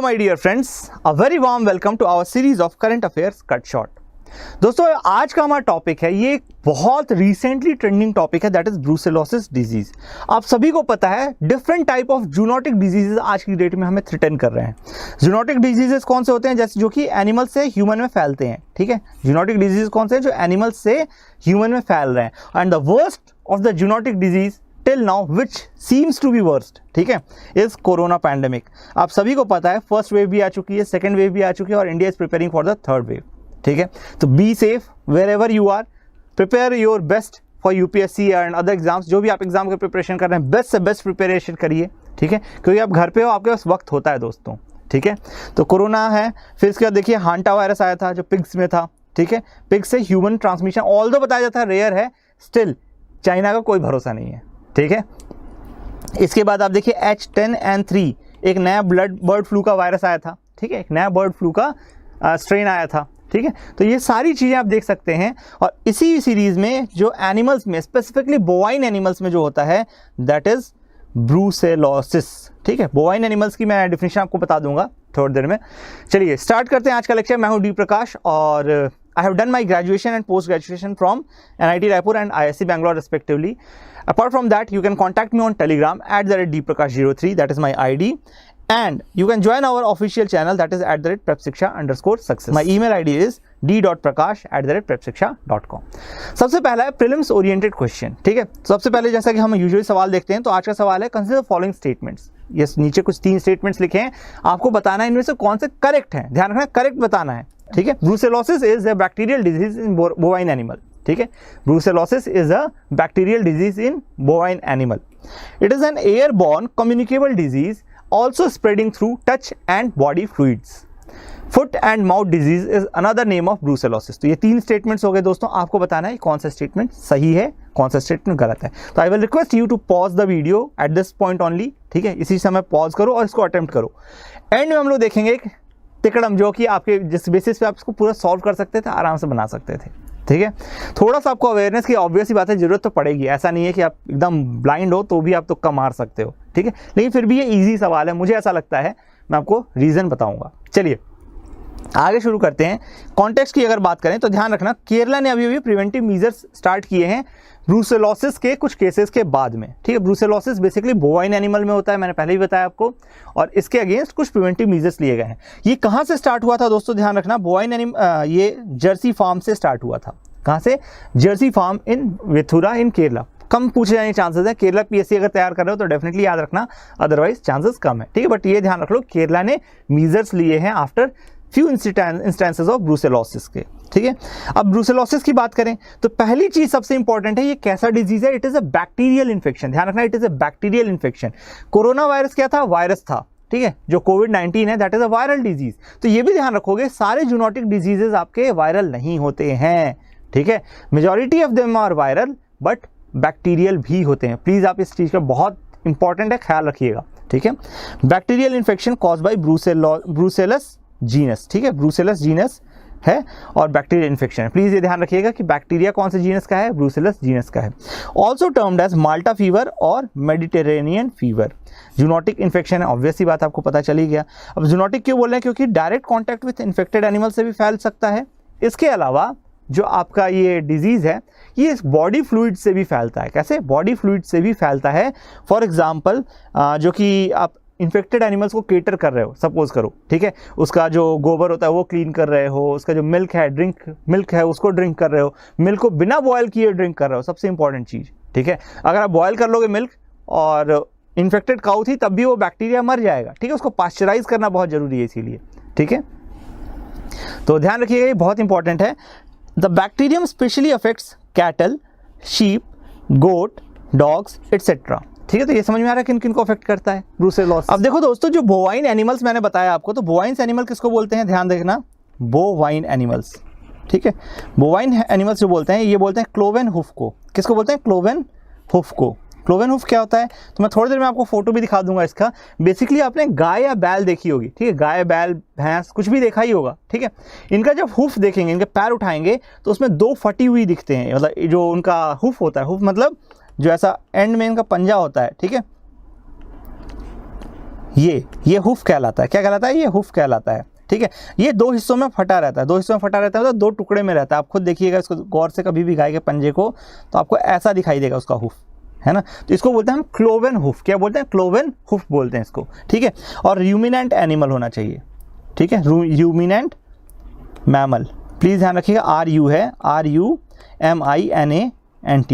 my dear friends, a very warm welcome to our series of current affairs cut short. दोस्तों आज का हमारा topic है, ये बहुत रिसेंटली ट्रेंडिंग टॉपिक है, दैट इज ब्रूसेलोसिस डिजीज। आप सभी को पता है different type of zoonotic diseases आज की डेट में हमें थ्रेटन कर रहे हैं। जूनोटिक डिजीजेस कौन से होते हैं, जैसे जो कि एनिमल से ह्यूमन में फैलते हैं। ठीक है, जूनोटिक डिजीज कौन से हैं, जो एनिमल से ह्यूमन में फैल रहे हैं। And the worst of the zoonotic disease till now which seems to be worst, ठीक है, इज कोरोना पैंडेमिक। आप सभी को पता है फर्स्ट वेव भी आ चुकी है, सेकेंड वेव भी आ चुकी है और India is preparing for the third wave. ठीक है, तो be safe wherever you are, prepare your best for UPSC and other exams. जो भी आप एग्जाम की प्रिपरेशन कर रहे हैं, बेस्ट से बेस्ट प्रिपरेशन करिए। ठीक है, क्योंकि आप घर पे हो, आपके पास वक्त होता है दोस्तों। ठीक है, तो कोरोना है, फिर इसके बाद देखिए हांटा वायरस आया था जो पिग्स में था। ठीक है, पिग्स से ह्यूमन ट्रांसमिशन ऑल्दो बताया जाता है रेयर है, स्टिल चाइना का कोई भरोसा नहीं है। ठीक है, इसके बाद आप देखिए H10N3 एक नया बर्ड फ्लू का वायरस आया था। ठीक है, एक नया बर्ड फ्लू का स्ट्रेन आया था। ठीक है, तो ये सारी चीज़ें आप देख सकते हैं। और इसी सीरीज में जो एनिमल्स में, स्पेसिफिकली बोवाइन एनिमल्स में जो होता है, दैट इज ब्रूसेलोसिस। ठीक है, बोवाइन एनिमल्स की मैं डिफिनेशन आपको बता दूंगा थोड़ी देर में। चलिए स्टार्ट करते हैं आज का लेक्चर। मैं हूं डी प्रकाश और I have done my graduation and post graduation from NIT Raipur and IISc Bangalore respectively. Apart from that, you can contact me on Telegram @dprakash03, that is my ID. And you can join our official channel, that is @prepsiksha_success. My email ID is d.prakash@prepsiksha.com. सबसे पहला है prelims oriented question. ठीक है, सबसे पहले जैसा कि हम यूजुअली सवाल देखते हैं, तो आज का सवाल है कंसीडर फॉलोइंग स्टेटमेंट्स। यस, नीचे कुछ 3 स्टेटमेंट्स लिखे हैं, आपको बताना है इनमें से कौन से करेक्ट हैं। ध्यान रखना, करेक्ट बताना है। ठीक है, brucellosis is a bacterial disease in bovine animal. ठीक है, brucellosis is a bacterial disease in bovine animal. It is an airborne communicable disease also spreading through touch and body fluids. Foot and mouth disease is another name of brucellosis. तो ये 3 statements हो गए दोस्तों, आपको बताना है कौन सा स्टेटमेंट सही है, कौन सा स्टेटमेंट गलत है। तो I will request you to pause the video at this point only. ठीक है, इसी समय पॉज करो और इसको अटेम्प्ट करो। एंड में हम लोग देखेंगे एक तिकड़म, जो कि आपके जिस बेसिस पे आप इसको पूरा सॉल्व कर सकते थे, आराम से बना सकते थे। ठीक है, थोड़ा सा आपको अवेयरनेस की ऑब्वियस ही बात है जरूरत तो पड़ेगी। ऐसा नहीं है कि आप एकदम ब्लाइंड हो तो भी आप तुक्का मार सकते हो। ठीक है, लेकिन फिर भी ये इजी सवाल है, मुझे ऐसा लगता है। मैं आपको रीज़न बताऊंगा। चलिए आगे शुरू करते हैं। कॉन्टेक्स्ट की अगर बात करें तो ध्यान रखना, केरला ने अभी प्रिवेंटिव मेजर्स स्टार्ट किए हैं ब्रूसेलोसिस के कुछ केसेस के बाद में। ठीक है, ब्रूसेलोसिस बेसिकली बोवाइन एनिमल में होता है, मैंने पहले ही बताया आपको, और इसके अगेंस्ट कुछ प्रिवेंटिव मेजर्स लिए गए हैं। ये कहाँ से स्टार्ट हुआ था दोस्तों, ध्यान रखना, बोवाइन एनिमल ये जर्सी फार्म से स्टार्ट हुआ था। कहाँ से? जर्सी फार्म इन वेथुरा इन केरला। कम पूछे जाने चांसेस है, केरला PSC अगर तैयार कर रहे हो तो डेफिनेटली याद रखना, अदरवाइज चांसेस कम है। ठीक है, बट ये ध्यान रख लो केरला ने मेजर्स लिए हैं after few instances of brucellosis के। ठीक है, अब ब्रूसेलोसिस की बात करें तो पहली चीज सबसे इंपॉर्टेंट है, ये कैसा डिजीज है, it is a bacterial infection. ध्यान रखना, it is a bacterial infection. Corona virus क्या था? वायरस था। ठीक है, जो कोविड-19 है that is a viral disease. तो ये भी ध्यान रखोगे, सारे जूनोटिक डिजीजेस आपके वायरल नहीं होते हैं। ठीक है, majority of them are viral but bacterial भी होते हैं। प्लीज आप इस चीज का बहुत इंपॉर्टेंट है, ख्याल रखिएगा। ठीक है, bacterial infection cause by brucellus genus. ठीक है, ब्रूसेलस जीनस है और बैक्टीरियल इन्फेक्शन है। प्लीज ये ध्यान रखिएगा कि बैक्टीरिया कौन से जीनस का है, ब्रूसेलस जीनस का है। ऑल्सो टर्म्ड एज माल्टा फीवर और मेडिटेरेनियन फीवर। जूनोटिक इन्फेक्शन है, ऑब्वियसली बात आपको पता चली गया। अब जूनोटिक क्यों बोल रहे हैं, क्योंकि direct contact with infected animal से भी फैल सकता है। इसके अलावा जो आपका ये डिजीज है, ये बॉडी फ्लूइड से भी फैलता है। कैसे? बॉडी फ्लूइड से भी फैलता है। फॉर एग्जांपल जो कि आप इन्फेक्टेड एनिमल्स को केटर कर रहे हो, सपोज करो, ठीक है, उसका जो गोबर होता है वो क्लीन कर रहे हो, उसका जो मिल्क है उसको ड्रिंक कर रहे हो, मिल्क को बिना बॉयल किए ड्रिंक कर रहे हो, सबसे इंपॉर्टेंट चीज़। ठीक है, अगर आप बॉयल कर लोगे मिल्क और इन्फेक्टेड काऊ थी तब भी वो बैक्टीरिया मर जाएगा। ठीक है, उसको पास्चराइज करना बहुत जरूरी है इसीलिए। ठीक है, तो ध्यान रखिएगा, ये बहुत इंपॉर्टेंट है। The bacterium specially affects cattle, sheep, goat, dogs, etc. ठीक है, तो ये समझ में आ रहा है किन किन को अफेक्ट करता है ब्रूसेलोसिस। अब देखो दोस्तों, जो बोवाइन एनिमल्स मैंने बताया आपको, तो बोवाइन एनिमल किसको बोलते हैं, ध्यान देखना, बोवाइन एनिमल्स। ठीक है, बोवाइन एनिमल्स जो बोलते हैं, ये बोलते हैं क्लोवेन हुफ को। किसको बोलते हैं? क्लोवेन हुफ को। क्लोवेन हुफ क्या होता है, तो मैं थोड़ी देर में आपको फोटो भी दिखा दूंगा इसका। बेसिकली आपने गाय या बैल देखी होगी। ठीक है, गाय, बैल, भैंस कुछ भी देखा ही होगा। ठीक है, इनका जब हुफ देखेंगे, इनके पैर उठाएंगे तो उसमें 2 फटी हुई दिखते हैं। मतलब जो उनका हुफ होता है, हुफ मतलब जो ऐसा एंड में इनका पंजा होता है। ठीक है, ये हुफ कहलाता है। क्या कहलाता है? ये हुफ कहलाता है। ठीक है, ये दो हिस्सों में फटा रहता है, दो हिस्सों में फटा रहता है, मतलब दो टुकड़े में रहता है। आप खुद देखिएगा इसको गौर से कभी भी गाय के पंजे को, तो आपको ऐसा दिखाई देगा उसका हुफ, है ना। तो इसको बोलते हैं हम क्लोवन हुफ। क्या बोलते हैं? क्लोवन हुफ बोलते हैं इसको। ठीक है, और र्यूमिनेंट एनिमल होना चाहिए। ठीक है, र्यूमिनेंट मैमल, प्लीज ध्यान रखिएगा, RU है, RUMINANT,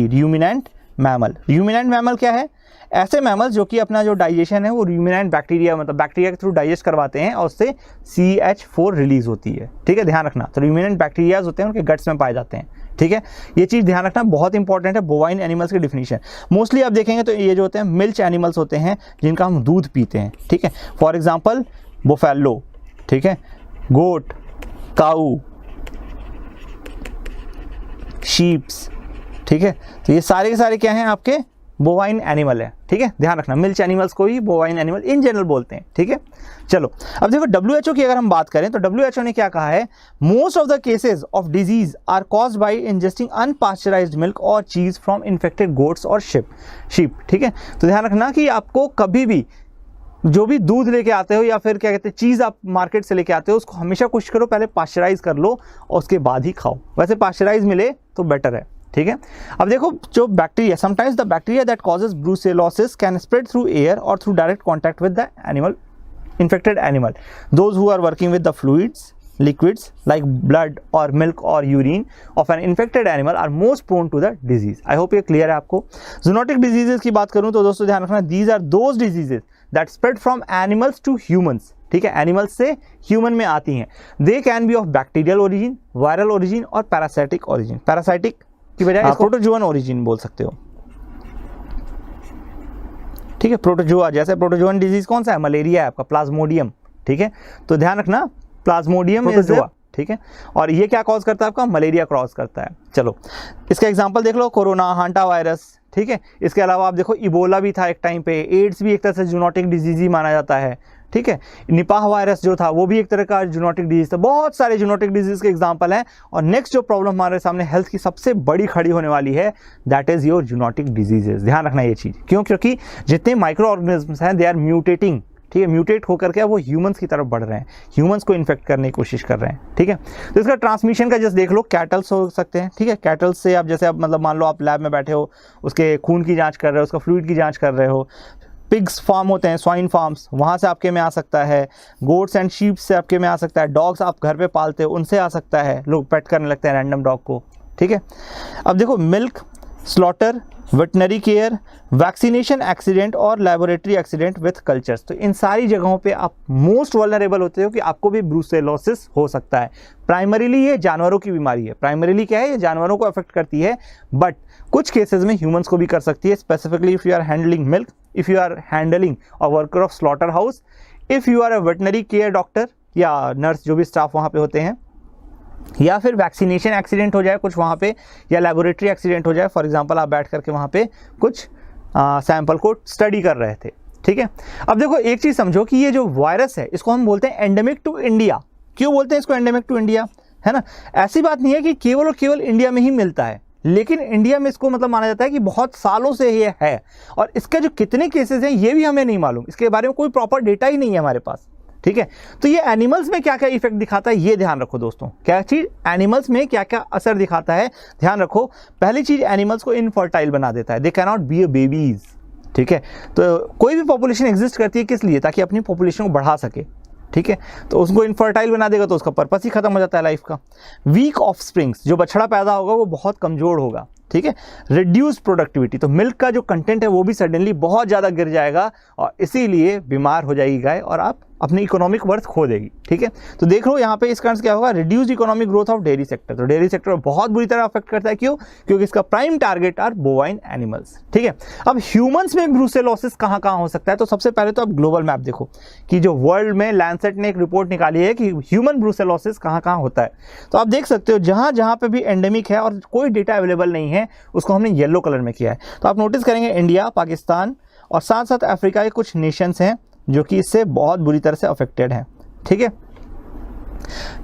ruminant mammal. Ruminant mammal क्या है? ऐसे मैमल जो कि अपना जो डाइजेशन है वो र्यूमिनेंट बैक्टीरिया, मतलब बैक्टीरिया के थ्रू डाइजेस्ट करवाते हैं और उससे CH4 रिलीज होती है। ठीक है, ध्यान रखना। तो र्यूमिनेंट बैक्टीरियाज होते हैं, उनके गट्स में पाए जाते हैं। ठीक है, ये चीज़ ध्यान रखना, बहुत इंपॉर्टेंट है। बोवाइन एनिमल्स की डिफिनीशन मोस्टली आप देखेंगे तो ये जो होते हैं मिल्च एनिमल्स होते हैं, जिनका हम दूध पीते हैं। ठीक है, फॉर एग्जाम्पल बुफेलो, ठीक है, गोट, काऊ, शीप्स। ठीक है, तो ये सारे के सारे क्या हैं? आपके बोवाइन एनिमल है। ठीक है, ध्यान रखना, मिल्च एनिमल्स को ही बोवाइन एनिमल इन जनरल बोलते हैं। ठीक है, चलो अब देखो WHO की अगर हम बात करें तो WHO ने क्या कहा है? Most of the cases of disease are caused by ingesting unpasteurised milk और चीज फ्रॉम इन्फेक्टेड गोट्स और शीप। ठीक है, तो ध्यान रखना कि आपको कभी भी जो भी दूध लेके आते हो या फिर क्या कहते हैं चीज़ आप मार्केट से लेके आते हो, उसको हमेशा कोशिश करो पहले पास्चराइज कर लो और उसके बाद ही खाओ। वैसे पास्चराइज मिले तो बेटर है। ठीक है, अब देखो जो bacteria, sometimes the bacteria that causes brucellosis can spread through air और through direct contact with the animal, infected animal. Those who are working with the fluids, liquids like blood or milk or urine of an infected animal are most prone to the disease. I hope ये clear है आपको। Zoonotic diseases की बात करूँ तो दोस्तों ध्यान रखना, these are those diseases that spread from animals to humans. ठीक है, एनिमल्स से ह्यूमन में आती हैं। They can be of bacterial origin, viral origin और parasitic origin. Parasitic की बजाय प्रोटोजोअन origin बोल सकते हो। ठीक है, प्रोटोजोआ, जैसे प्रोटोजोअन डिजीज कौन सा है? मलेरिया है आपका, प्लाज्मोडियम। ठीक है, तो ध्यान रखना प्लाज्मोडियम इज, ठीक है, और ये क्या कॉज करता है आपका? मलेरिया क्रॉस करता है। चलो इसका एग्जांपल देख लो, कोरोना, हांटा वायरस। ठीक है, इसके अलावा आप देखो इबोला भी था एक टाइम पे, एड्स भी एक तरह से जूनोटिक डिजीज ही माना जाता है। ठीक है, निपाह वायरस जो था वो भी एक तरह का जूनोटिक डिजीज था। बहुत सारे जूनोटिक डिजीज के एग्जांपल हैं। और नेक्स्ट जो प्रॉब्लम हमारे सामने हेल्थ की सबसे बड़ी खड़ी होने वाली है, that is your zoonotic diseases. ध्यान रखना ये चीज, क्यों? क्योंकि जितने माइक्रो ऑर्गेनिज्म्स हैं दे आर म्यूटेटिंग। ठीक है, म्यूटेट होकर के वो ह्यूमंस की तरफ बढ़ रहे हैं, ह्यूमंस को इन्फेक्ट करने की कोशिश कर रहे हैं। ठीक है, तो इसका ट्रांसमिशन का जस्ट देख लो, कैटल्स हो सकते हैं। ठीक है, कैटल्स से आप जैसे आप मतलब मान लो आप लैब में बैठे हो, उसके खून की जांच कर रहे हो, उसका फ्लूइड की जांच कर रहे हो। पिग्स फार्म होते हैं, स्वाइन फार्म्स, वहाँ से आपके में आ सकता है। गोट्स एंड शीप से आपके में आ सकता है। डॉग्स आप घर पे पालते हो, उनसे आ सकता है, लोग पेट करने लगते हैं रैंडम डॉग को। ठीक है, अब देखो milk, slaughter, veterinary care, vaccination accident और लैबोरेटरी एक्सीडेंट विथ कल्चर्स, तो इन सारी जगहों पे आप मोस्ट वल्नरेबल होते हो कि आपको भी ब्रूसेलोसिस हो सकता है। प्राइमरीली ये जानवरों की बीमारी है, प्राइमरीली क्या है, ये जानवरों को अफेक्ट करती है, बट कुछ केसेस में ह्यूमंस को भी कर सकती है। Specifically if you are handling milk, if you are handling a worker of slaughter house, if you are a veterinary care doctor या नर्स, जो भी स्टाफ वहाँ पे होते हैं, या फिर वैक्सीनेशन एक्सीडेंट हो जाए कुछ वहाँ पे, या लैबोरेटरी एक्सीडेंट हो जाए। फॉर एग्जांपल आप बैठ करके वहाँ पे कुछ सैंपल को स्टडी कर रहे थे। ठीक है, अब देखो एक चीज़ समझो कि ये जो वायरस है इसको हम बोलते हैं एंडेमिक टू इंडिया। क्यों बोलते हैं इसको एंडेमिक टू इंडिया? है ना, ऐसी बात नहीं है कि केवल और केवल इंडिया में ही मिलता है, लेकिन इंडिया में इसको मतलब माना जाता है कि बहुत सालों से ये है। और इसके जो कितने केसेस हैं ये भी हमें नहीं मालूम, इसके बारे में कोई प्रॉपर डेटा ही नहीं है हमारे पास। ठीक है, तो ये एनिमल्स में क्या क्या इफेक्ट दिखाता है ये ध्यान रखो दोस्तों। क्या चीज एनिमल्स में क्या क्या असर दिखाता है ध्यान रखो। पहली चीज, एनिमल्स को इनफर्टाइल बना देता है, they can not be a babies. ठीक है, तो कोई भी पॉपुलेशन एग्जिस्ट करती है किस लिए? ताकि अपनी पॉपुलेशन को बढ़ा सके। ठीक है, तो उसको इनफर्टाइल बना देगा तो उसका पर्पस ही खत्म हो जाता है लाइफ का। वीक ऑफ स्प्रिंग्स, जो बछड़ा पैदा होगा वो बहुत कमजोर होगा। ठीक है, रिड्यूस प्रोडक्टिविटी, तो मिल्क का जो कंटेंट है वो भी सडनली बहुत ज़्यादा गिर जाएगा और इसीलिए बीमार हो जाएगी गाय और आप अपनी इकोनॉमिक वर्थ खो देगी। ठीक है, तो देख लो यहाँ पे इस कारण से क्या होगा, reduce economic growth of dairy sector. तो डेयरी सेक्टर बहुत बुरी तरह अफेक्ट करता है। क्यों? क्योंकि इसका prime target are bovine animals. ठीक है, अब ह्यूमंस में ब्रूसेलोसिस कहाँ कहाँ हो सकता है? तो सबसे पहले तो आप ग्लोबल मैप देखो कि जो वर्ल्ड में लैंसेट ने एक रिपोर्ट निकाली है कि ह्यूमन ब्रूसेलोसिस कहाँ कहाँ होता है। तो आप देख सकते हो जहाँ जहाँ पे भी एंडेमिक है और कोई डेटा अवेलेबल नहीं है उसको हमने येलो कलर में किया है। तो आप नोटिस करेंगे इंडिया, पाकिस्तान और साथ साथ अफ्रीका के कुछ नेशंस हैं जो कि इससे बहुत बुरी तरह से अफेक्टेड हैं। ठीक है,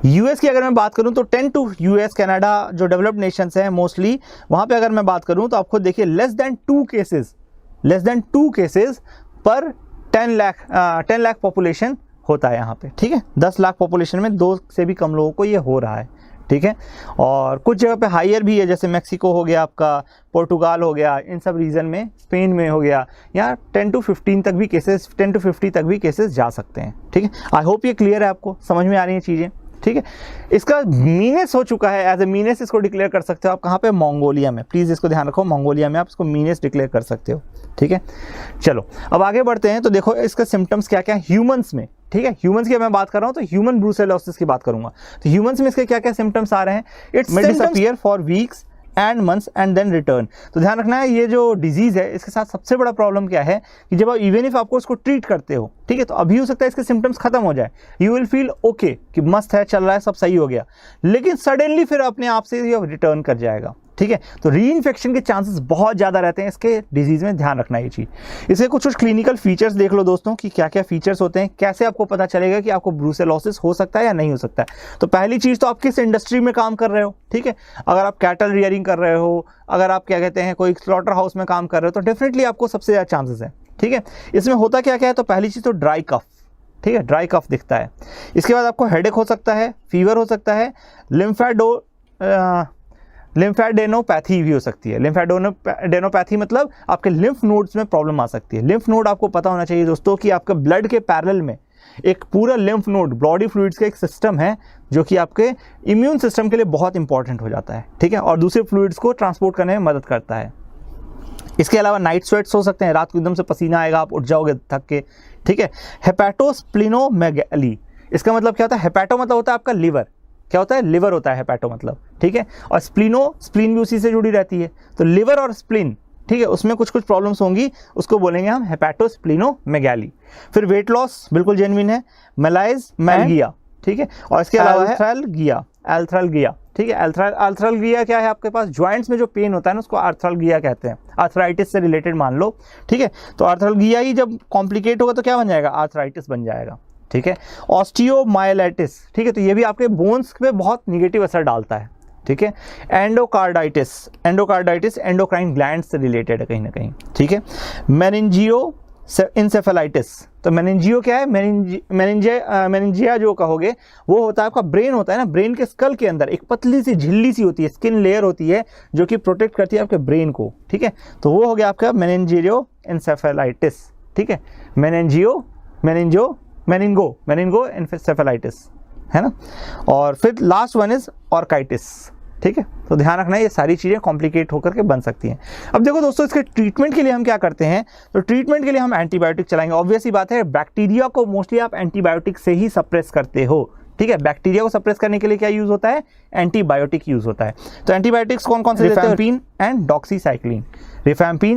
यूएस की अगर मैं बात करूं तो 10 टू यूएस, कनाडा जो डेवलप्ड नेशंस हैं मोस्टली, वहां पे अगर मैं बात करूं तो आप खुद देखिए लेस देन 2 केसेस पर 10 लाख पॉपुलेशन होता है यहाँ पे, ठीक है। 10 लाख पॉपुलेशन में 2 से भी कम लोगों को ये हो रहा है, ठीक है। और कुछ जगह पे हायर भी है, जैसे मैक्सिको हो गया आपका, पोर्टुगाल हो गया, इन सब रीजन में, स्पेन में हो गया, यहाँ 10 to 15 तक भी केसेस, 10 to 50 तक भी केसेस जा सकते हैं, ठीक है। आई होप ये क्लियर है, आपको समझ में आ रही हैं चीज़ें, ठीक है। इसका मीनेस हो चुका है, एज ए मीनेस इसको डिक्लेयर कर सकते हो आप कहाँ पे, मंगोलिया में। प्लीज़ इसको ध्यान रखो, मंगोलिया में आप इसको मीनेस डिक्लेयर कर सकते हो, ठीक है। चलो अब आगे बढ़ते हैं। तो देखो इसका सिम्टम्स क्या क्या है ह्यूमंस में, ठीक है। ह्यूमंस की मैं बात कर रहा हूँ तो ह्यूमन ब्रूसेलोसिस की बात करूंगा। तो ह्यूमंस में इसके क्या क्या सिम्टम्स आ रहे हैं, it's disappear for weeks and months and then return. तो ध्यान रखना है, ये जो डिजीज़ है इसके साथ सबसे बड़ा प्रॉब्लम क्या है कि जब आप इवन इफ आपको इसको ट्रीट करते हो, ठीक है, तो अभी हो सकता है इसके सिम्टम्स खत्म हो जाए, यू विल फील ओके कि मस्त है, चल रहा है, सब सही हो गया, लेकिन सडनली फिर अपने आप से ये रिटर्न कर जाएगा, ठीक है। तो री इन्फेक्शन के चांसेस बहुत ज़्यादा रहते हैं इसके डिजीज़ में, ध्यान रखना ये चीज़। इसके कुछ क्लिनिकल फीचर्स देख लो दोस्तों कि क्या क्या फीचर्स होते हैं, कैसे आपको पता चलेगा कि आपको ब्रूसेलोसिस हो सकता है या नहीं हो सकता है। तो पहली चीज़ तो आप किस इंडस्ट्री में काम कर रहे हो, ठीक है। अगर आप कैटल रियरिंग कर रहे हो, अगर आप क्या कहते हैं कोई स्लॉटर हाउस में काम कर रहे हो, तो डेफिनेटली आपको सबसे ज़्यादा चांसेस है, ठीक है। इसमें होता क्या क्या है, तो पहली चीज़ तो ड्राई कफ, ठीक है, ड्राई कफ दिखता है। इसके बाद आपको हेडेक हो सकता है, फीवर हो सकता है, लिम्फेडेनोपैथी भी हो सकती है। लिम्फेडेनोपैथी मतलब आपके लिम्फ नोड्स में प्रॉब्लम आ सकती है। लिम्फ नोड आपको पता होना चाहिए दोस्तों कि आपके ब्लड के पैरेलल में एक पूरा लिम्फ नोड, बॉडी फ्लूइड्स का एक सिस्टम है जो कि आपके इम्यून सिस्टम के लिए बहुत इंपॉर्टेंट हो जाता है, ठीक है, और दूसरे फ्लूइड्स को ट्रांसपोर्ट करने में मदद करता है। इसके अलावा नाइट स्वेट्स हो सकते हैं, रात को एकदम से पसीना आएगा, आप उठ जाओगे थक के, ठीक है। हेपेटोस्प्लिनोमेगाली, इसका मतलब क्या होता है, हेपेटो मतलब होता है आपका लिवर, क्या होता है, लिवर होता है हेपेटो मतलब, ठीक है। और स्प्लीन भी उसी से जुड़ी रहती है। तो लिवर और स्प्लीन, ठीक है, उसमें कुछ कुछ प्रॉब्लम्स होंगी, उसको बोलेंगे हम हेपेटोस्प्लिनोमेगाली। फिर वेट लॉस बिल्कुल जेन्युइन है, मैल्गिया, ठीक है। और इसके अलावा एल्थ्रलगिया, ठीक है। एल्थ्रलगिया क्या है आपके पास, ज्वाइंट्स में जो पेन होता है ना उसको एल्थ्रलगिया कहते हैं, आर्थराइटिस से रिलेटेड मान लो, ठीक है। तो एल्थ्रलगिया ही जब कॉम्प्लिकेट होगा तो क्या बन जाएगा, आर्थराइटिस बन जाएगा, ठीक है। ऑस्टियोमाइलाइटिस, ठीक है, तो ये भी आपके बोन्स पे बहुत निगेटिव असर डालता है, ठीक है। एंडोकार्डाइटिस एंडोक्राइन ग्लैंड से रिलेटेड है कहीं ना कहीं, ठीक है। मेनिंजियो इंसेफेलाइटिस, तो मेनिंजियो क्या है, मेनिंजिया जो कहोगे वो होता है आपका ब्रेन होता है ना, ब्रेन के स्कल के अंदर एक पतली सी झिल्ली सी होती है, स्किन लेयर होती है जो कि प्रोटेक्ट करती है आपके ब्रेन को, ठीक है। तो वो हो गया आपका मेनिंजियो इंसेफेलाइटिस, ठीक है। मेनिंगो इंसेफेलाइटिस है ना। और फिर लास्ट वन इज ऑर्काइटिस, ठीक है। तो ध्यान रखना है, ये सारी चीज़ें कॉम्प्लिकेट होकर के बन सकती हैं। अब देखो दोस्तों, इसके ट्रीटमेंट के लिए हम क्या करते हैं, तो ट्रीटमेंट के लिए हम एंटीबायोटिक चलाएंगे। ऑब्वियस ही बात है, बैक्टीरिया को मोस्टली आप एंटीबायोटिक से ही सप्रेस करते हो, ठीक है। बैक्टीरिया को सप्रेस करने के लिए क्या यूज होता है, एंटीबायोटिक यूज होता है। तो एंटीबायोटिक्स कौन कौन से देते हैं, रिफैम्पिन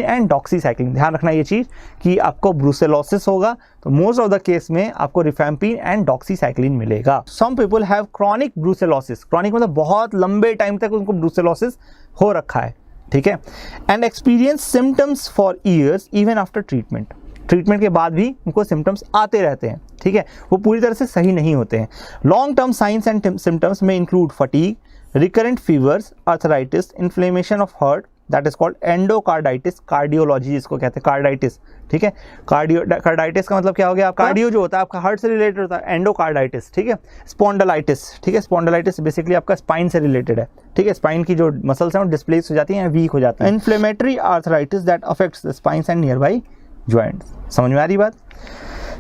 एंड डॉक्सीसाइक्लिन। ध्यान रखना ये चीज़ कि आपको ब्रूसेलोसिस होगा तो मोस्ट ऑफ द केस में आपको रिफैम्पिन एंड डॉक्सीसाइक्लिन मिलेगा। Some people have chronic brucellosis, chronic मतलब बहुत लंबे टाइम तक उनको ब्रूसेलोसिस हो रखा है, ठीक है, and experience symptoms for years even after treatment. Treatment के बाद भी उनको सिम्टम्स आते रहते हैं, ठीक है, वो पूरी तरह से सही नहीं होते हैं। Long term signs and symptoms में include fatigue, recurrent fevers, arthritis, inflammation of heart, that is called endocarditis, cardiology जिसको कहते हैं, कार्डाइटिस, ठीक है। कार्डाइटिस का मतलब क्या हो गया, कार्डियो जो होता है आपका हार्ट से रिलेटेड होता है, एंडोकार्डाइटिस, ठीक है। स्पॉन्डलाइटिस, ठीक है, स्पॉन्डलाइटिस बेसिकली आपका स्पाइन से रिलेटेड है, ठीक है। स्पाइन की जो मसल्स हैं वो डिस्प्लेस हो जाती हैं, वीक हो जाती हैं। Inflammatory arthritis that affects the spines and near by joints. समझ में आ रही बात।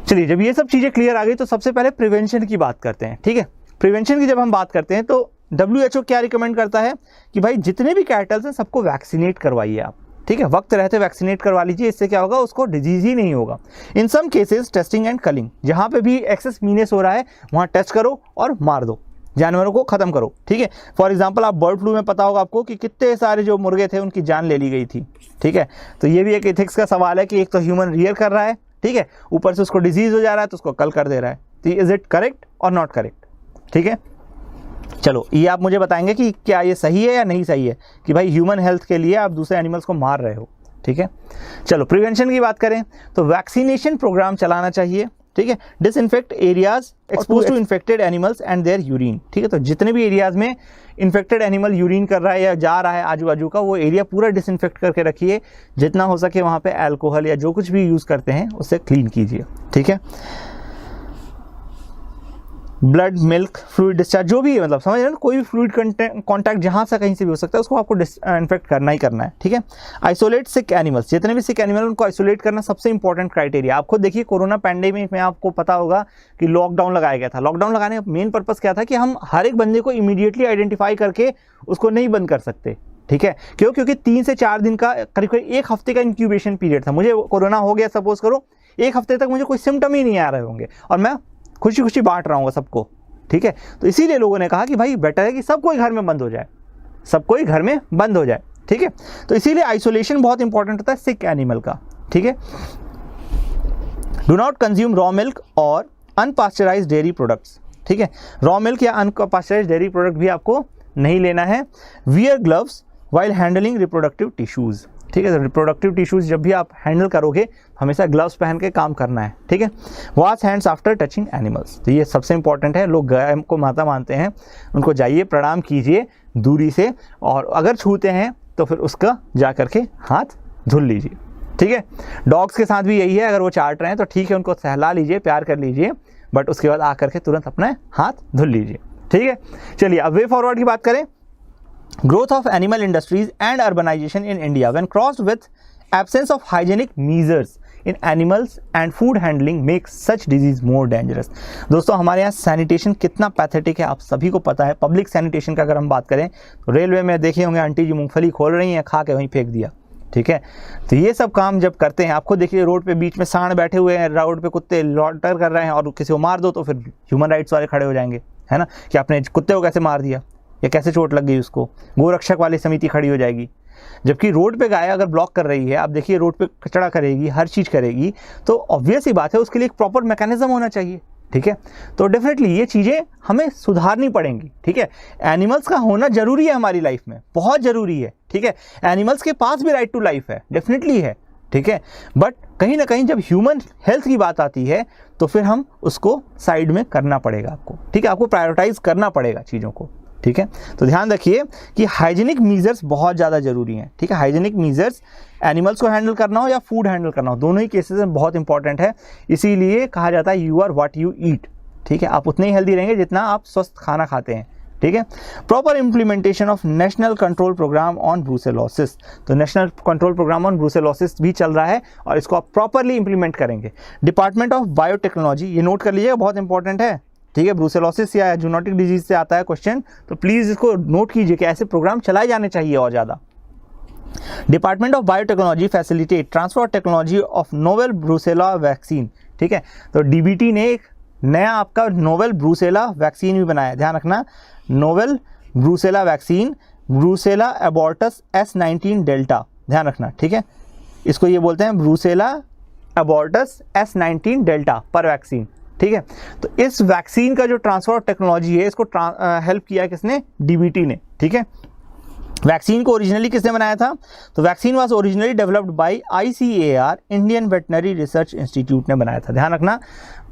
चलिए, जब ये सब चीज़ें क्लियर आ गई तो सबसे पहले प्रिवेंशन की बात करते हैं, ठीक है। प्रिवेंशन की जब हम बात करते हैं तो WHO क्या रिकमेंड करता है कि भाई जितने भी कैटल्स हैं सबको वैक्सीनेट करवाइए आप, ठीक है, वक्त रहते वैक्सीनेट करवा लीजिए, इससे क्या होगा, उसको डिजीज ही नहीं होगा। In some cases testing and culling, जहाँ पे भी एक्सेस मीनेस हो रहा है वहाँ टेस्ट करो और मार दो, जानवरों को खत्म करो, ठीक है। फॉर एग्जांपल आप बर्ड फ्लू में पता होगा आपको कि कितने सारे जो मुर्गे थे उनकी जान ले ली गई थी, ठीक है। तो ये भी एक एथिक्स का सवाल है कि एक तो ह्यूमन रियर कर रहा है, ठीक है, ऊपर से उसको डिजीज हो जा रहा है तो उसको कल कर दे रहा है। तो इज इट करेक्ट और नॉट करेक्ट, ठीक है। चलो, ये आप मुझे बताएंगे कि क्या ये सही है या नहीं सही है कि भाई ह्यूमन हेल्थ के लिए आप दूसरे एनिमल्स को मार रहे हो, ठीक है। चलो, प्रिवेंशन की बात करें तो वैक्सीनेशन प्रोग्राम चलाना चाहिए, ठीक है। Disinfect areas expose to infected animals and their urine, ठीक है। तो जितने भी एरियाज में इन्फेक्टेड एनिमल यूरिन कर रहा है या जा रहा है आजू बाजू का, वो एरिया पूरा डिसइंफेक्ट करके रखिए। जितना हो सके वहाँ पे अल्कोहल या जो कुछ भी यूज़ करते हैं उससे क्लीन कीजिए, ठीक है। ब्लड, मिल्क, फ्लूइड डिस्चार्ज, जो भी है, मतलब समझ रहे हैं, कोई भी फ्लूइड कॉन्टैक्ट जहाँ से कहीं से भी हो सकता है उसको आपको डिसइंफेक्ट करना ही करना है, ठीक है। आइसोलेट सिक एनिमल्स, जितने भी सिक एनिमल उनको आइसोलेट करना सबसे इंपॉर्टेंट क्राइटेरिया। आप खुद देखिए कोरोना पैंडेमिक में आपको पता होगा कि लॉकडाउन लगाया गया था। लॉकडाउन लगाने का मेन पर्पज़ क्या था कि हम हर एक बंदे को इमीडिएटली आइडेंटिफाई करके उसको नहीं बंद कर सकते, ठीक है। क्यों? क्योंकि 3 से 4 दिन का करीब करीब 1 हफ्ते का इंक्यूबेशन पीरियड था। मुझे कोरोना हो गया, सपोज करो 1 हफ्ते तक मुझे कोई सिम्टम ही नहीं आ रहे होंगे और मैं खुशी खुशी बांट रहा हूँ सबको, ठीक है। तो इसीलिए लोगों ने कहा कि भाई बेटर है कि सब कोई घर में बंद हो जाए, सब कोई घर में बंद हो जाए, ठीक है। तो इसीलिए आइसोलेशन बहुत इंपॉर्टेंट होता है सिक एनिमल का, ठीक है। Do not consume raw milk और अनपास्चराइज्ड डेयरी प्रोडक्ट्स, ठीक है। रॉ मिल्क या अनपास्चराइज्ड डेयरी प्रोडक्ट भी आपको नहीं लेना है। Wear gloves while handling reproductive tissues, ठीक है। तो रिप्रोडक्टिव टिश्यूज़ जब भी आप हैंडल करोगे हमेशा ग्लव्स पहन के काम करना है, ठीक है। Wash hands after touching animals, तो ये सबसे इंपॉर्टेंट है। लोग गाय को माता मानते हैं, उनको जाइए प्रणाम कीजिए दूरी से, और अगर छूते हैं तो फिर उसका जा करके हाथ धुल लीजिए, ठीक है। डॉग्स के साथ भी यही है, अगर वो चाट रहे हैं तो ठीक है, उनको सहला लीजिए, प्यार कर लीजिए, बट उसके बाद आकर के तुरंत अपना हाथ धुल लीजिए, ठीक है। चलिए अब वे फॉरवर्ड की बात करें। Growth of animal industries and urbanization in India when crossed with absence of hygienic measures in animals and food handling makes such disease more dangerous। दोस्तों हमारे यहाँ सैनिटेशन कितना पैथेटिक है आप सभी को पता है। पब्लिक सैनिटेशन का अगर हम बात करें तो रेलवे में देखे होंगे आंटी जी मूंगफली खोल रही हैं, खा के वहीं फेंक दिया, ठीक है। तो ये सब काम जब करते हैं, आपको देखिए रोड पे बीच में सांड बैठे हुए हैं, रोड पे कुत्ते लॉटर कर रहे हैं और किसी को मार दो तो फिर ह्यूमन राइट्स वाले खड़े हो जाएंगे, है ना, कि आपने कुत्ते को कैसे मार दिया या कैसे चोट लग गई उसको, गोरक्षक वाली समिति खड़ी हो जाएगी। जबकि रोड पे गाय अगर ब्लॉक कर रही है, आप देखिए रोड पे कचरा करेगी, हर चीज़ करेगी, तो ऑब्वियस ही बात है उसके लिए एक प्रॉपर मैकेनिज्म होना चाहिए, ठीक है। तो डेफिनेटली ये चीज़ें हमें सुधारनी पड़ेंगी, ठीक है। एनिमल्स का होना जरूरी है हमारी लाइफ में, बहुत ज़रूरी है, ठीक है। एनिमल्स के पास भी राइट टू लाइफ है, डेफिनेटली है, ठीक है। बट कहीं ना कहीं जब ह्यूमन हेल्थ की बात आती है तो फिर हम उसको साइड में करना पड़ेगा आपको, ठीक है। आपको प्रायोरिटाइज करना पड़ेगा चीज़ों को, ठीक है। तो ध्यान रखिए कि हाइजीनिक मीजर्स बहुत ज़्यादा जरूरी हैं, ठीक है। हाइजीनिक मीजर्स एनिमल्स को हैंडल करना हो या फूड हैंडल करना हो, दोनों ही केसेस में बहुत इंपॉर्टेंट है। इसीलिए कहा जाता है you are what you eat, ठीक है। आप उतने ही हेल्दी रहेंगे जितना आप स्वस्थ खाना खाते हैं, ठीक है। Proper implementation of national control programme on brucellosis, तो national control programme on brucellosis भी चल रहा है और इसको आप प्रॉपरली इंप्लीमेंट करेंगे। डिपार्टमेंट ऑफ बायोटेक्नोलॉजी, ये नोट कर लीजिएगा, बहुत इंपॉर्टेंट है, ठीक है। ब्रूसेलोसिस या जूनोटिक डिजीज से आता है क्वेश्चन, तो प्लीज़ इसको नोट कीजिए कि ऐसे प्रोग्राम चलाए जाने चाहिए और ज़्यादा। Department of biotechnology facilitate transfer technology of novel brucella vaccine, ठीक है। तो डीबीटी ने एक नया आपका नोवेल ब्रूसेला वैक्सीन भी बनाया, ध्यान रखना, novel brucella vaccine, brucella abortus S19 delta, ध्यान रखना, ठीक है। इसको ये बोलते हैं ब्रूसेला एबॉर्टस S19 डेल्टा पर वैक्सीन, ठीक है। तो इस वैक्सीन का जो ट्रांसफर टेक्नोलॉजी है इसको हेल्प किया है किसने? डीबीटी ने, ठीक है। वैक्सीन को ओरिजिनली किसने बनाया था? तो vaccine was originally developed by ICAR, Indian veterinary research institute ने बनाया था। ध्यान रखना,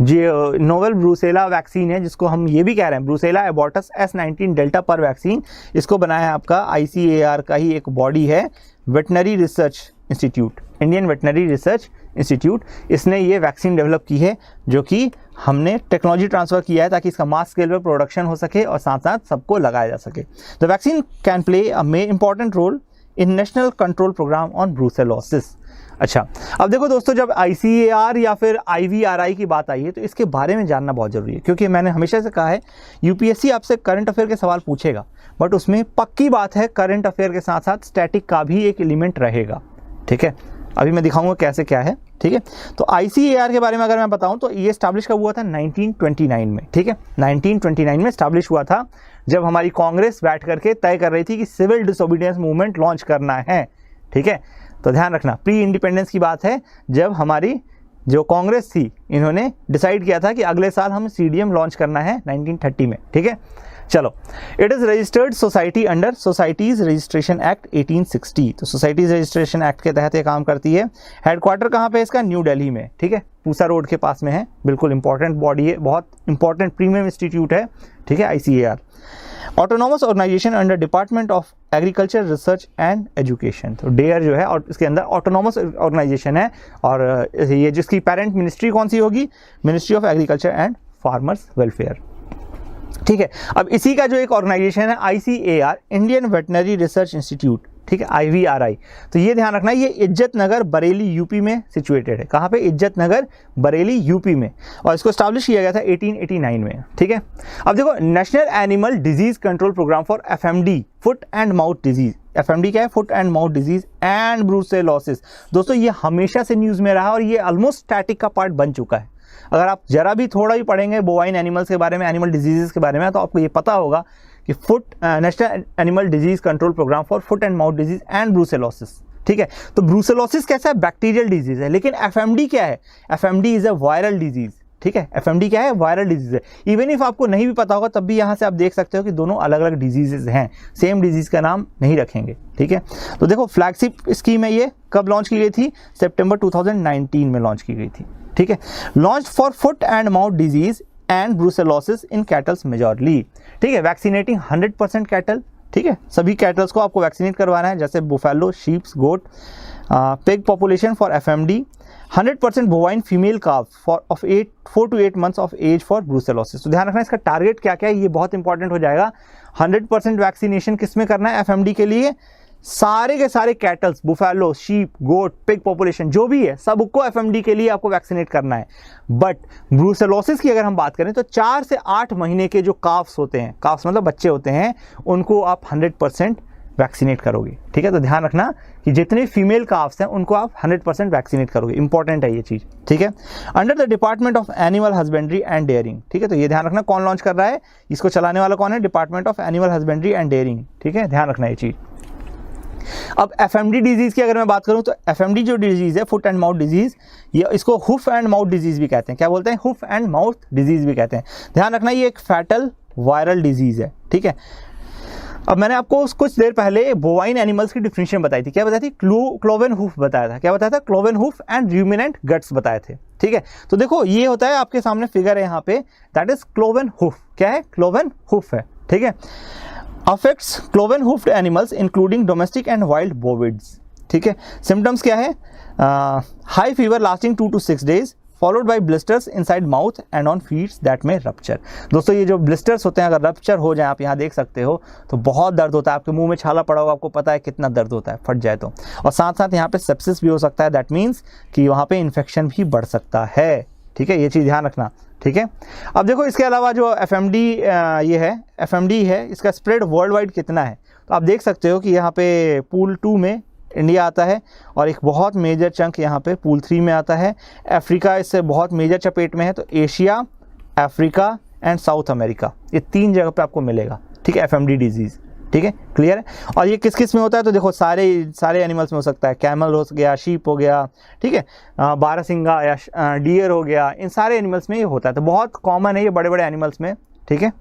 जो नोवेल ब्रूसेला वैक्सीन है, जिसको हम ये भी कह रहे हैं ब्रूसेला एबॉर्टस S19 डेल्टा पर वैक्सीन, इसको बनाया आपका ICAR का ही एक बॉडी है, veterinary research institute, Indian veterinary research institute. इसने ये वैक्सीन डेवलप की है, जो कि हमने टेक्नोलॉजी ट्रांसफ़र किया है ताकि इसका मास स्केल पर प्रोडक्शन हो सके और साथ साथ सबको लगाया जा सके। The vaccine can play a important role in national control programme on brucellosis. अच्छा, अब देखो दोस्तों, जब ICAR या फिर IVRI की बात आई है तो इसके बारे में जानना बहुत ज़रूरी है, क्योंकि मैंने हमेशा से कहा है UPSC आपसे करंट अफेयर के सवाल पूछेगा, बट उसमें पक्की बात है करंट अफेयर के साथ साथ स्टैटिक का भी एक एलिमेंट रहेगा, ठीक है। अभी मैं दिखाऊंगा कैसे क्या है, ठीक है। तो ICAR के बारे में अगर मैं बताऊं तो ये स्टैब्लिश कब हुआ था? 1929 में, ठीक है। 1929 में स्टैब्लिश हुआ था, जब हमारी कांग्रेस बैठ करके तय कर रही थी कि सिविल डिसोबीडियंस मूवमेंट लॉन्च करना है, ठीक है। तो ध्यान रखना, प्री इंडिपेंडेंस की बात है, जब हमारी जो कांग्रेस थी, इन्होंने डिसाइड किया था कि अगले साल हम CDM लॉन्च करना है 1930 में, ठीक है। चलो, it is registered society under societies registration act 1860। तो सोसाइटीज़ रजिस्ट्रेशन एक्ट के तहत ये काम करती है। हेडक्वार्टर कहाँ पे है इसका? न्यू दिल्ली में, ठीक है, पूसा रोड के पास में है। बिल्कुल इंपॉर्टेंट बॉडी है, बहुत इंपॉर्टेंट प्रीमियम इंस्टीट्यूट है, ठीक है, ICAR। Autonomous organisation under department of agriculture research and education. तो डेयर जो है, और इसके अंदर ऑटोनॉमस ऑर्गेनाइजेशन है, और ये जिसकी पेरेंट मिनिस्ट्री कौन सी होगी? Ministry of agriculture and farmers welfare, ठीक है। अब इसी का जो एक ऑर्गेनाइजेशन है ICAR, Indian veterinary research institute, ठीक है, IVRI। तो ये ध्यान रखना, ये इज्जत नगर बरेली यूपी में सिचुएटेड है। कहाँ पे? इज्जत नगर बरेली यूपी में, और इसको स्टैब्लिश किया गया था 1889 में, ठीक है। अब देखो, national animal disease control programme for FMD, foot and mouth disease. FMD क्या है? Foot and mouth disease and brucellosis. दोस्तों, ये हमेशा से न्यूज़ में रहा और ये ऑलमोस्ट स्टैटिक का पार्ट बन चुका है। अगर आप जरा भी थोड़ा भी पढ़ेंगे बोवाइन एनिमल्स के बारे में, एनिमल डिजीज़ के बारे में, तो आपको ये पता होगा कि national animal disease control programme for foot and mouth disease and brucellosis, ठीक है। तो ब्रूसेलोसिस कैसा है? बैक्टीरियल डिजीज है। लेकिन FMD क्या है? FMD is a viral disease, ठीक है। FMD क्या है? वायरल डिजीज है। इवन इफ आपको नहीं भी पता होगा, तब भी यहाँ से आप देख सकते हो कि दोनों अलग अलग डिजीजेज हैं, सेम डिजीज का नाम नहीं रखेंगे, ठीक है। तो देखो, फ्लैगशिप स्कीम है ये। कब लॉन्च की गई थी? सितंबर 2019 में लॉन्च की गई थी, ठीक है। Launch for foot and mouth disease and brucellosis in cattles majorly, ठीक है। वैक्सीनेटिंग 100% कैटल, ठीक है, सभी कैटल्स को आपको वैक्सीनेट करवाना है, जैसे buffalo, sheeps, goat. Pig population for FMD, 100% bovine female calf for of 4 to 8 months of age for brucellosis. तो ध्यान रखना, इसका टारगेट क्या क्या है, ये बहुत इंपॉर्टेंट हो जाएगा। 100% वैक्सीनेशन किस में करना है? FMD के लिए सारे के सारे कैटल्स, बुफेलो, शीप, गोट, पिग पॉपुलेशन जो भी है, सबको FMD के लिए आपको वैक्सीनेट करना है। बट ब्रूसेलोसिस की अगर हम बात करें तो 4 से 8 महीने के जो काफ्स होते हैं, काफ्स मतलब बच्चे होते हैं, उनको आप 100% वैक्सीनेट करोगे, ठीक है। तो ध्यान रखना कि जितने फीमेल काफ्स हैं उनको आप 100% वैक्सीनेट करोगे। इंपॉर्टेंट है ये चीज़, ठीक है। Under the department of animal husbandry and dairying, ठीक है। तो ये ध्यान रखना, कौन लॉन्च कर रहा है, इसको चलाने वाला कौन है? Department of animal husbandry and dairying, ठीक है, ध्यान रखना ये चीज़। अब FMD डिजीज की अगर मैं बात करूं तो FMD जो डिजीज है, फुट एंड माउथ डिजीज, ये इसको हुफ एंड माउथ डिजीज भी कहते हैं। क्या बोलते हैं? हुफ एंड माउथ डिजीज भी कहते हैं। ध्यान रखना, ये एक फैटल वायरल डिजीज है, ठीक है। अब मैंने आपको कुछ देर पहले बोवाइन एनिमल्स की डिफिनेशन बताई थी। क्या बताई थी? क्लोवन हुफ बताया था। क्या बताया था? Cloven HUF and ruminant guts बताए थे, ठीक है। तो देखो, ये होता है, आपके सामने फिगर है यहाँ पे, दैट इज क्लोवन हुफ। क्या है? क्लोवन हुफ है, ठीक है। Affects cloven hoofed animals including domestic and wild bovids, ठीक है। सिम्टम्स क्या है? High fever lasting 2 to 6 days followed by blisters inside mouth and on feets that may rupture. दोस्तों, ये जो ब्लिस्टर्स होते हैं, अगर रप्चर हो जाए, आप यहाँ देख सकते हो, तो बहुत दर्द होता है। आपके मुंह में छाला पड़ा होगा, आपको पता है कितना दर्द होता है, फट जाए तो। और साथ साथ यहाँ पे सेप्सिस भी हो सकता है, दैट मीन्स कि वहाँ पे इन्फेक्शन भी बढ़ सकता है, ठीक है। ये चीज़ ध्यान रखना, ठीक है। अब देखो, इसके अलावा जो FMD ये है, FMD है, इसका स्प्रेड वर्ल्ड वाइड कितना है? तो आप देख सकते हो कि यहाँ पे पूल 2 में इंडिया आता है, और एक बहुत मेजर चंक यहाँ पे पूल 3 में आता है। अफ्रीका इससे बहुत मेजर चपेट में है। तो Asia, Africa and south America, ये 3 जगह पे आपको मिलेगा, ठीक है, FMD डिजीज़, ठीक है, क्लियर है। और ये किस किस में होता है? तो देखो, सारे एनिमल्स में हो सकता है। कैमल हो गया, शीप हो गया, ठीक है, बारहसिंगा या डियर हो गया, इन सारे एनिमल्स में ये होता है। तो बहुत कॉमन है ये बड़े बड़े एनिमल्स में, ठीक है,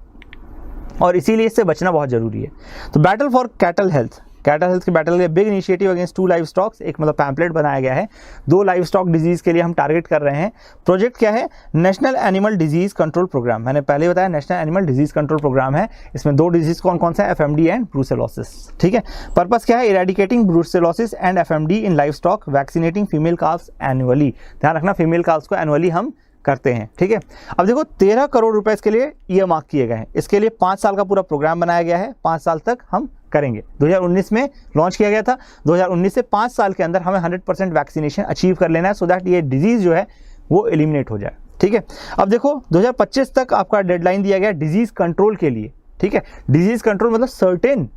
और इसीलिए इससे बचना बहुत ज़रूरी है। तो battle for cattle health, cattle health की बैटल के big initiative against 2 live stocks, एक मतलब पैम्पलेट बनाया गया है। 2 लाइव स्टॉक डिजीज़ के लिए हम टारगेट कर रहे हैं। प्रोजेक्ट क्या है? National animal disease control programme. मैंने पहले बताया, national animal disease control programme है। इसमें 2 डिजीज कौन कौन सा है? FMD एंड ब्रूसेलोसिस, ठीक है। पर्पस क्या है? Eradicating brucellosis and FMD in livestock, vaccinating female calves annually. ध्यान रखना, फीमेल काल्व्स को एनुअली हम करते हैं, ठीक है। अब देखो, 13 करोड़ रुपए इसके लिए ईयरमार्क किए गए हैं। इसके लिए 5 साल का पूरा प्रोग्राम बनाया गया है। 5 साल तक हम करेंगे। 2019 में लॉन्च किया गया था। 2019 से 5 साल के अंदर हमें 100% वैक्सीनेशन अचीव कर लेना है, सो दैट ये डिजीज जो है वो एलिमिनेट हो जाए, ठीक है। अब देखो, 2025 तक आपका डेडलाइन दिया गया डिजीज कंट्रोल के लिए, ठीक है। डिजीज कंट्रोल मतलब सर्टेन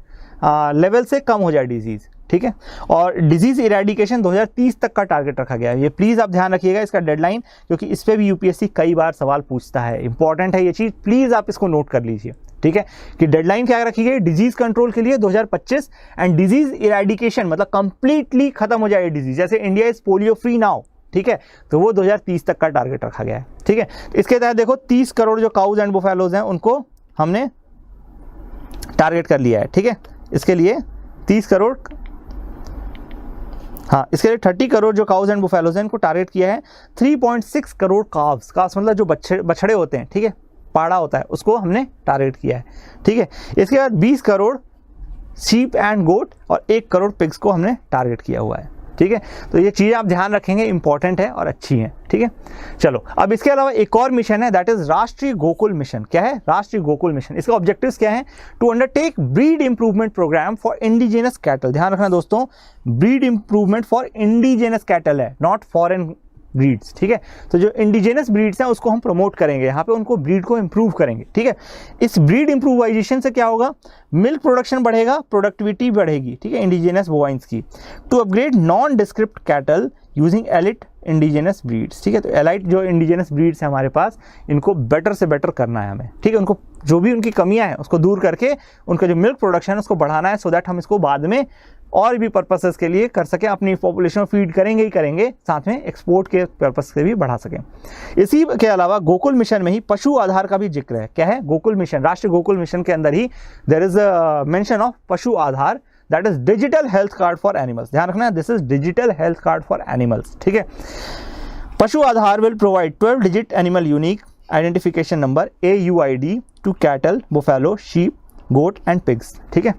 लेवल से कम हो जाए डिजीज, ठीक है। और डिजीज इरेडिकेशन 2030 तक का टारगेट रखा गया है। ये प्लीज़ आप ध्यान रखिएगा इसका डेडलाइन, क्योंकि इस पर भी यूपीएससी कई बार सवाल पूछता है। इंपॉर्टेंट है ये चीज़, प्लीज़ आप इसको नोट कर लीजिए, ठीक है, कि डेडलाइन क्या रखी गई? डिजीज कंट्रोल के लिए 2025 एंड डिजीज इरेडिकेशन मतलब कंप्लीटली खत्म हो जाए डिजीज। जैसे India is polio free now, ठीक है, तो वो 2030 तक का टारगेट रखा गया है, ठीक है। इसके तहत देखो 30 करोड़ जो काउज एंड बुफेलोज हैं उनको हमने टारगेट कर लिया है, ठीक है। इसके लिए 30 करोड़, हाँ, इसके लिए 30 करोड़ जो काउज एंड बुफेलोज हैं इनको टारगेट किया है। 3.6 करोड़ काव्स मतलब जो बछड़े होते हैं, ठीक है, पाड़ा होता है, उसको हमने टारगेट किया है, ठीक है। इसके बाद 20 करोड़ शीप एंड गोट और 1 करोड़ पिग्स को हमने टारगेट किया हुआ है, ठीक है। तो ये चीज़ें आप ध्यान रखेंगे, इंपॉर्टेंट है और अच्छी हैं, ठीक है। चलो, अब इसके अलावा एक और मिशन है, दैट इज राष्ट्रीय गोकुल मिशन। क्या है राष्ट्रीय गोकुल मिशन? इसका ऑब्जेक्टिव्स क्या है? To undertake breed improvement programme for indigenous cattle. ध्यान रखना दोस्तों, breed improvement for indigenous cattle है, नॉट फॉरेन ब्रीड्स, ठीक है। तो जो इंडिजिनस ब्रीड्स हैं उसको हम प्रमोट करेंगे, यहाँ पे उनको ब्रीड को इंप्रूव करेंगे, ठीक है। इस ब्रीड इंप्रूवाइजेशन से क्या होगा? मिल्क प्रोडक्शन बढ़ेगा, प्रोडक्टिविटी बढ़ेगी, ठीक है, इंडिजिनस बोवाइंस की। To upgrade nondescript cattle using elite indigenous breeds, ठीक है। तो एलाइट जो इंडिजिनस ब्रीड्स हैं हमारे पास, इनको बेटर से बेटर करना है हमें, ठीक है। उनको जो भी उनकी कमियां हैं उसको दूर करके उनका जो मिल्क प्रोडक्शन है उसको बढ़ाना है, सो दैट हम इसको बाद में और भी पर्पसेस के लिए कर सकें, अपनी पॉपुलेशन फीड करेंगे ही करेंगे, साथ में एक्सपोर्ट के पर्पस से भी बढ़ा सकें। इसी के अलावा गोकुल मिशन में ही पशु आधार का भी जिक्र है। क्या है? गोकुल मिशन, राष्ट्रीय गोकुल मिशन के अंदर ही there is a mention of Pashu Aadhaar, that is digital health card for animals. ध्यान रखना, this is digital health card for animals, ठीक है। Pashu Aadhaar will provide 12 digit animal unique identification number AUID to cattle, buffalo, sheep, goat and pigs, ठीक है।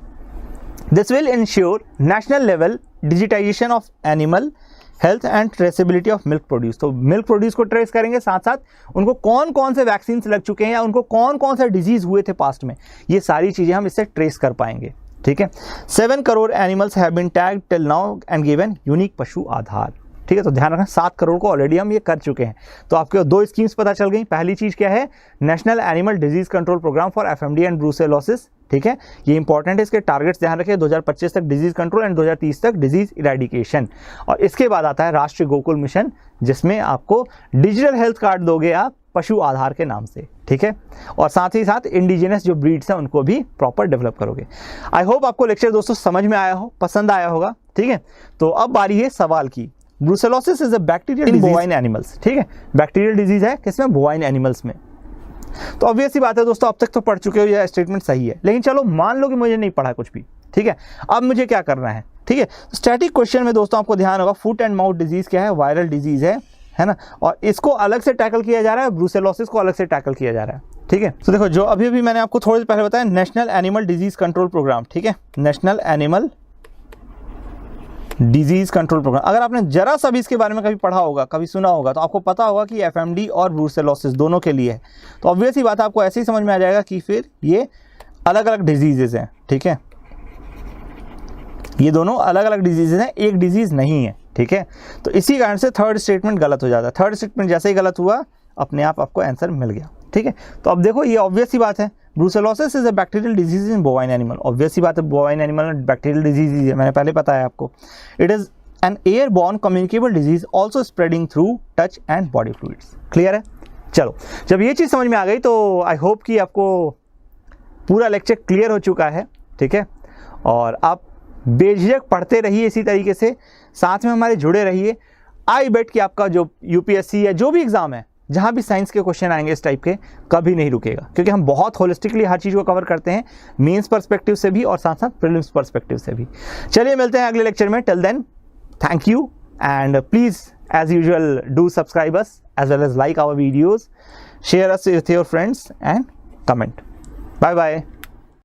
This will ensure national level digitization of animal health and traceability of milk produce। तो milk produce को trace करेंगे, साथ साथ उनको कौन कौन से वैक्सीन लग चुके हैं या उनको कौन कौन से डिजीज हुए थे पास्ट में, ये सारी चीज़ें हम इससे ट्रेस कर पाएंगे, ठीक है। 7 crore animals have been tagged till now and given unique Pashu Aadhaar, ठीक है। तो ध्यान रखना, 7 करोड़ को ऑलरेडी हम ये कर चुके हैं। तो आपको 2 स्कीम्स पता चल गई। पहली चीज़ क्या है? National animal disease control programme for FMD and brucellosis, ठीक है। ये इंपॉर्टेंट है, इसके टारगेट्स ध्यान रखें, 2025 तक डिजीज कंट्रोल एंड 2030 तक डिजीज इरेडिकेशन। और इसके बाद आता है राष्ट्रीय गोकुल मिशन, जिसमें आपको डिजिटल हेल्थ कार्ड दोगे आप पशु आधार के नाम से, ठीक है। और साथ ही साथ इंडिजिनस जो ब्रीड्स हैं उनको भी प्रॉपर डेवलप करोगे। आई होप आपको लेक्चर दोस्तों समझ में आया हो, पसंद आया होगा, ठीक है। तो अब बारी है सवाल की। Brucellosis is a bacterial in bovine animals, ठीक है। बैक्टीरियल डिजीज है किसमें? बोवाइन एनिमल्स में। तो ऑब्वियस सी बात है दोस्तों, अब तक तो पढ़ चुके हो, यह स्टेटमेंट सही है, लेकिन चलो मान लो कि मुझे नहीं पढ़ा कुछ भी, ठीक है। अब मुझे क्या करना है, ठीक है। स्टैटिक क्वेश्चन में दोस्तों आपको ध्यान होगा, फुट एंड माउथ डिजीज क्या है? वायरल डिजीज है ना, और इसको अलग से टैकल किया जा रहा है, ब्रूसेलोसिस को अलग से टैकल किया जा रहा है, ठीक है। तो देखो, जो अभी मैंने आपको थोड़ी देर पहले बताया, national animal disease control programme, ठीक है, national animal disease control programme. अगर आपने जरा सा भी इसके बारे में कभी पढ़ा होगा, कभी सुना होगा, तो आपको पता होगा कि FMD और ब्रूसेलोसिस दोनों के लिए है। तो ऑब्वियस ही बात है, आपको ऐसे ही समझ में आ जाएगा कि फिर ये अलग अलग डिजीजेज हैं, ठीक है। ये दोनों अलग अलग डिजीजेज हैं, एक डिजीज नहीं है, ठीक है। तो इसी कारण से थर्ड स्टेटमेंट गलत हो जाता है। थर्ड स्टेटमेंट जैसे ही गलत हुआ, अपने आप आपको आंसर मिल गया, ठीक है। तो अब देखो, ये ऑब्वियस ही बात है, brucellosis is a bacterial disease in bovine animal. Obvious ही बात है, बोवाइन एनिमल में बैक्टीरियल डिजीज है, मैंने पहले बताया आपको। It is an airborne communicable disease also spreading through touch and body fluids. Clear है? चलो, जब ये चीज़ समझ में आ गई तो आई होप कि आपको पूरा लेक्चर क्लियर हो चुका है, ठीक है। और आप बेझिझक पढ़ते रहिए इसी तरीके से, साथ में हमारे जुड़े रहिए। आई बेट कि आपका जो UPSC या जो भी एग्ज़ाम है, जहाँ भी साइंस के क्वेश्चन आएंगे इस टाइप के, कभी नहीं रुकेगा, क्योंकि हम बहुत होलिस्टिकली हर चीज़ को कवर करते हैं, मेंस पर्सपेक्टिव से भी और साथ साथ प्रीलिम्स पर्सपेक्टिव से भी। चलिए मिलते हैं अगले लेक्चर में। Till then, thank you, and please as usual do subscribe us as well as like our videos, share us with your friends and comment. Bye bye.